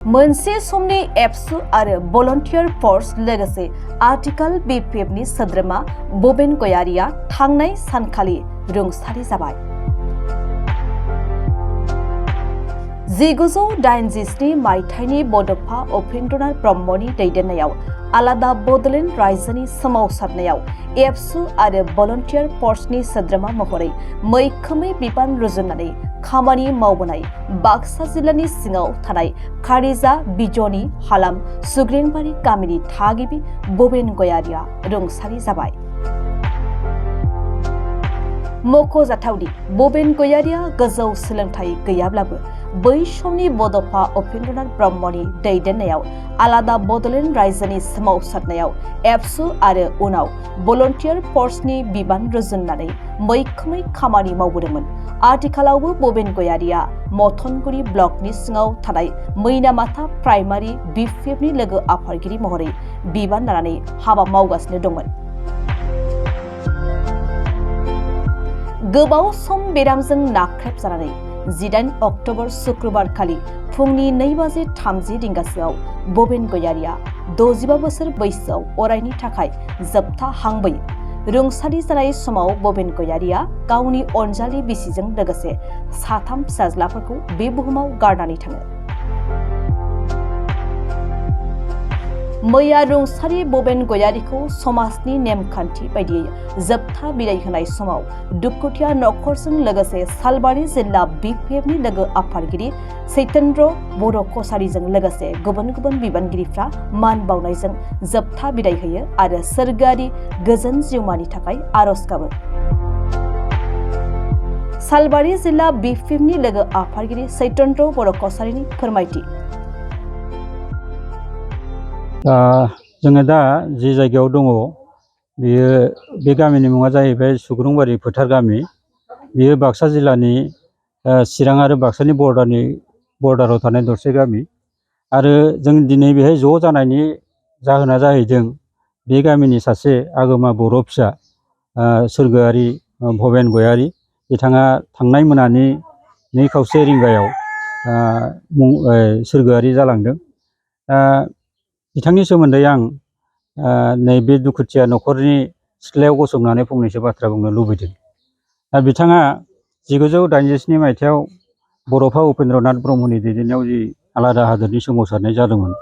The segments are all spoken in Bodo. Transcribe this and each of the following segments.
मोनसे समनि एबसु आरो भलन्टियार फर्स लोगोसे आथिखाल बिपिएफनि सोद्रोमा बबेन गयारिया थांनाय सानखालि रुंसारि जाबाय। 1987 मायथाइनि बड'फा उपेन्द्रनाथ ब्रह्मनि दैदेननायाव आलादा बड'लेण्ड रायजोनि सोमावसारनायाव एबसु आरो भलन्टियार फर्सनि सोद्रोमा महरै मैखोमै बिबान रुजुननानै खामानि मावबोनाय बाक्सा जिल्लानि सिङाव थानाय खारिजा बिजनि हालाम सुग्रेंबारि गामिनि थागिबि बबेन गयारिया रुंसारि जाबाय। मख'जाथावदि बबेन गयारिया गोजौ सोलोंथाइ गैयाब्लाबो बै समनि बड'फा उपेन्द्रनाथ ब्रह्मनि दैदेननायाव आलादा बड'लेण्ड रायजोनि सोमावसारनायाव एबसु आरो उनाव भलन्टियार फर्सनि बिबान रुजुननानै मैखोमै खामानि मावबोदोंमोन। आथिखालावबो बबेन गयारिया मथनगुरि ब्लकनि सिङाव थानाय मैनामाथा प्राइमारि बिपिएफनि लोगो आफादगिरि महरै बिबान लानानै हाबा मावगासिनो दंमोन। गोबाव सम बेरामजों नाख्रेबजानानै 18 अक्ट'बर शुक्रबार खालि फुंनि 2:30 रिंगासोआव बबेन गयारिया 65 बोसोर बैसोआव अरायनि थाखाय जोबथा हांबोयो। रुंसारि जानाय समाव बबेन गयारिया गावनि अनजालि बिसिजों लोगोसे 3 फिसाज्लाफोरखौ बे बुहुमाव गारनानै थाङो। मैया रुंसारि बबेन गयारिखौ समाजनि नेमखान्थि बायदियै जोबथा बिदाय होनाय समाव दुखुथिया नखरजों लोगोसे सालबारि जिल्ला बिपिएफनि लोगो आफादगिरि चैतन्य बर' कसारिजों लोगोसे गुबुन गुबुन बिबानगिरिफ्रा मान बावनायजों जोबथा बिदाय होयो आरो सोरगोआरि गोजोन जिउमानि थाखाय आरज गाबो। सालबारि जिल्ला बिपिएफनि लोगो आफादगिरि चैतन्य बर' कसारिनि फोरमायथि। जोङो दा जि जायगायाव दङ बेयो बे गामिनि मुङा जाहैबाय सुग्रुंबारि फोथार गामि। बेयो बाक्सा जिल्लानि चिरां आरो बाक्सानि बर्डाराव थानाय दरसे गामि आरो जों दिनै बेहाय ज' जानायनि जाहोना जाहैदों बे गामिनि सासे आगोमा बर' फिसा सोरगोआरि बबेन गयारि बिथाङा थांनाय मोनानि 2:30 रिंगायाव सोरगोआरि जालांदों। बिथांनि सोमोन्दै आं नैबे दुखुथिया नखरनि सिथ्लायाव गसंनानै फंनैसो बाथ्रा बुंनो लुबैदों। बिथाङा 1987 मायथाइयाव बड'फा उपेन्द्रनाथ ब्रह्मनि दैदेननायाव जि आलादा हादोरनि सोमावसारनाय जादोंमोन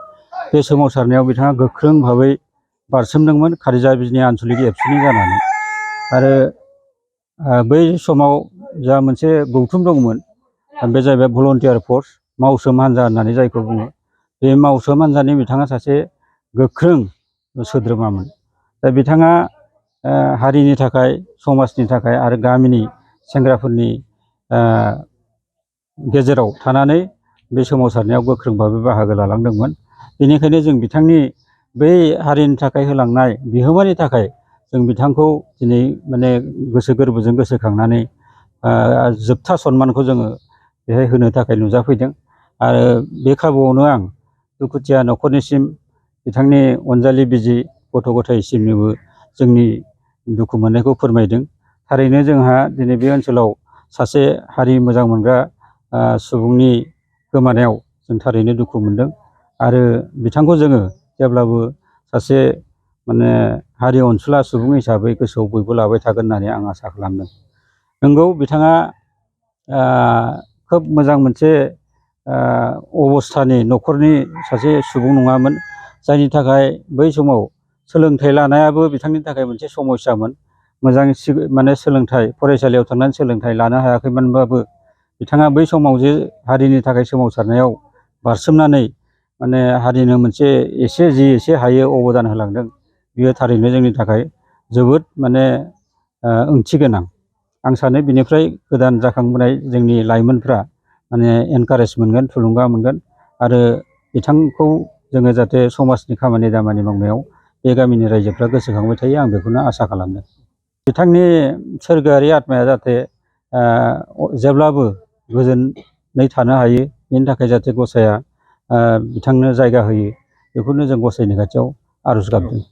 बे सोमावसारनायाव बिथाङा गोख्रों भाबै बारसोमदोंमोन खारिजा बिजनि आनसलिक एबसुनि जानानै। आरो बै समाव जा मोनसे गौथुम दंमोन बे जाहैबाय भलन्टियार फर्स मावसोम हान्जा होननानै जायखौ बुङो। बे मावसोम हान्जानि बिथाङा सासे गोख्रों सोद्रोमामोन। दा बिथाङा हारिनि थाखाय समाजनि थाखाय आरो गामिनि सेंग्राफोरनि गेजेराव थानानै बे सोमावसारनायाव गोख्रों भाबै बाहागो लालांदोंमोन। बेनिखायनो जों बिथांनि बै हारिनि थाखाय होलांनाय बिहोमानि थाखाय जों बिथांखौ दिनै माने गोसो गोरबोजों गोसोखांनानै जोबथा सनमानखौ जोङो बेहाय होनो थाखाय नुजाफैदों। आरो बे खाबुआवनो आं दुखुथिया नखरनिसिम बिथांनि अनजालि बिजि गथ' गथायसिमनोबो जोंनि दुखु मोननायखौ फोरमायदों। थारैनो जोंहा दिनै बे ओनसोलाव सासे हारि मोजां मोनग्रा सुबुंनि गोमानायाव जों थारैनो दुखु मोनदों आरो बिथांखौ जोङो जेब्लाबो सासे माने हारि अनसुला सुबुं हिसाबै गोसोआव बयबो लाबाय थागोन होननानै आं आसा खालामदों। नंगौ बिथाङा खोब मोजां मोनसे अबस्थानि नखरनि सासे सुबुं नङामोन, जायनि थाखाय बै समाव सोलोंथाइ लानायाबो बिथांनि थाखाय मोनसे समस्यामोन। मोजां माने सोलोंथाइ फरायसालियाव थांनानै सोलोंथाइ लानो हायाखैमोनबाबो बिथाङा बै समाव जे हारिनि थाखाय सोमावसारनायाव बारसोमनानै माने हारिनो मोनसे एसे हायो अबदान होलांदों। बियो थारैनो जोंनि थाखाय जोबोद माने ओंथि गोनां। आं सानो बिनिफ्राय गोदान जाखांबोनाय जोंनि लाइमोनफ्रा माने एनकारेज मोनगोन, थुलुंगा मोनगोन आरो बिथांखौ जोङो जाहाथे समाजनि खामानि दामानि मावनायाव बे गामिनि रायजोफ्रा गोसोखांबाय थायो आं बेखौनो आसा खालामदों। बिथांनि सोरगोआरि आत्माया जाहाथे जेब्लाबो गोजोनै थानो हायो बेनि थाखाय जाहाथे गसाइया बिथांनो जायगा होयो बेखौनो जों गसाइनि खाथियाव आरज गाबदों।